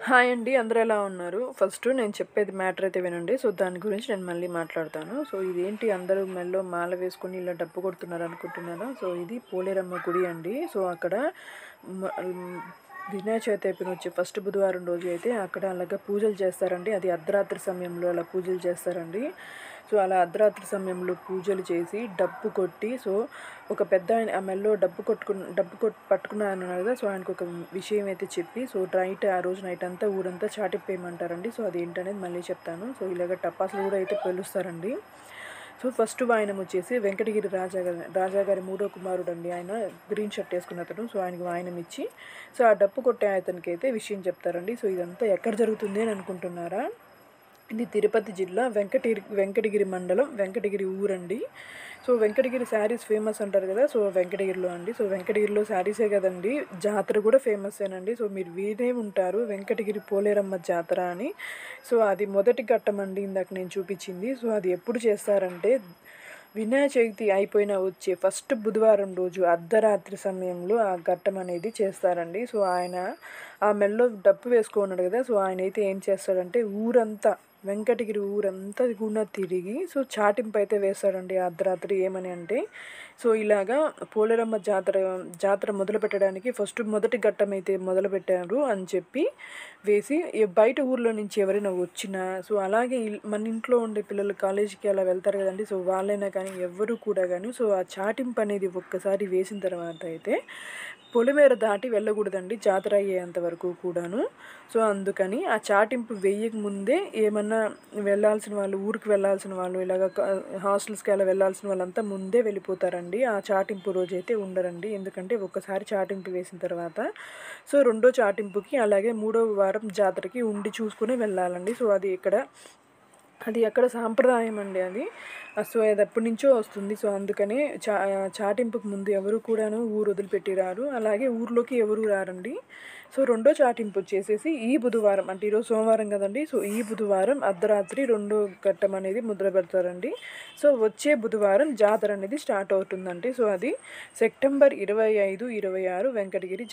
Hi అండి. అందరూ ఎలా ఉన్నారు? ఫస్ట్ నేను చెప్పేది మ్యాటర్ అయితే వినండి. సో, దాని గురించి నేను మళ్ళీ మాట్లాడతాను. సో, ఇదేంటి అందరూ మెడలో మాల వేసుకొని ఇలా డప్పు కొడుతున్నారు అనుకుంటున్నారా? సో, ఇది పోలేరమ్మ గుడి అండి. సో, అక్కడ మ హ్మ్, వినాయక చవితి అయిపోయిన వచ్చే ఫస్ట్ బుధవారం రోజు అయితే అక్కడ అలాగా పూజలు చేస్తారండి. అది అర్ధరాత్రి సమయంలో అలా పూజలు చేస్తారండి. సో, అలా అర్ధరాత్రి సమయంలో పూజలు చేసి డప్పు కొట్టి ఒక పెద్దాయన ఆ మెడలో డప్పు పట్టుకున్న ఆయన ఉన్నారు కదా! సో, ఆయనకొక విషయం అయితే చెప్పి ఆ రోజు నైట్ అంతా ఊరంతా చాటింపేయమంటారండి. సో, అదేంటనేది మళ్ళీ చెప్తాను. సో, ఇలాగ టపాసులు కూడా అయితే పేలుస్తారండి. సో, ఫస్ట్ వాయనం వచ్చేసి వెంకటగిరి రాజా గారి మూడో కుమారుడండి ఆయన. గ్రీన్ షర్ట్ ఏసుకున్న అతను. సో, ఆయనకి వాయనం ఇచ్చి ఆ డప్పు కొట్టే అతనికైతే విషయం చెప్తారండి. సో, ఇదంతా ఎక్కడ జరుగుతుంది అని అనుకుంటున్నారా? ఇది తిరుపతి జిల్లా వెంకటగిరి మండలం, వెంకటగిరి ఊరండి. సో, వెంకటగిరి శారీస్ ఫేమస్ అంటారు కదా! సో, వెంకటగిరిలో అండి. సో, వెంకటగిరిలో శారీసే కదండీ! జాతర కూడా ఫేమస్సేనండి. సో, మీరు వినే ఉంటారు వెంకటగిరి పోలేరమ్మ జాతర అని. సో, అది మొదటి ఘట్టమండి ఇందాక నేను చూపించింది. సో, అది ఎప్పుడు చేస్తారంటే వినాయక చవితి అయిపోయిన వచ్చే ఫస్ట్ బుధవారం రోజు అర్ధరాత్రి సమయంలో ఆ ఘట్టం అనేది చేస్తారండి. సో, ఆయన ఆ మెడలో డప్పు వేసుకున్నాడు కదా! సో, ఆయనైతే ఏం చేస్తాడంటే వెంకటగిరి ఊరంతా కూడా తిరిగి చాటింపైతే వేస్తాడండి అర్ధరాత్రి. ఏమని అంటే ఇలాగా పోలేరమ్మ జాతర మొదలుపెట్టడానికి మొదటి ఘట్టం అయితే మొదలుపెట్టారు అని చెప్పి వేసి బయట ఊర్లో నుంచి ఎవరైనా వచ్చినా అలాగే మన ఇంట్లో ఉండే పిల్లలు కాలేజీకి అలా వెళ్తారు కదండీ! సో, వాళ్ళైనా కానీ ఎవ్వరు కూడా గాని ఆ చాటింపు అనేది ఒక్కసారి వేసిన తర్వాత అయితే పొలిమేర దాటి వెళ్ళకూడదండి జాతర అయ్యేంత వరకు కూడాను. సో, అందుకని ఆ చాటింపు వేయక ముందే ఏమన్నా ఊరికి వెళ్ళాల్సిన వాళ్ళు ఇలాగ హాస్టల్స్‌కి అలా వెళ్ళాల్సిన వాళ్ళంతా ముందే వెళ్ళిపోతారండి. ఆ చాటింపు రోజైతే ఉండరండి. ఎందుకంటే ఒక్కసారి చాటింపు వేసిన తర్వాత రెండో చాటింపుకి అలాగే మూడో వారం జాతరకి ఉండి చూసుకొని వెళ్ళాలండి. సో, అది ఎక్కడ సాంప్రదాయం అండి అది. సో, అది ఎప్పటినుంచో వస్తుంది. సో, అందుకని చాటింపుకి ముందు ఎవరు కూడాను ఊరు వదిలిపెట్టి రారు. అలాగే ఊర్లోకి ఎవరు రారండి. సో, రెండో చాటింపు వచ్చేసేసి ఈ బుధవారం అంటే ఈరోజు సోమవారం కదండీ! సో, ఈ బుధవారం అర్ధరాత్రి రెండో ఘట్టం అనేది మొదలుపెడతారండి. సో, వచ్చే బుధవారం జాతర అనేది స్టార్ట్ అవుతుందండి. సో, అది సెప్టెంబర్ 25, 26 వెంకటగిరి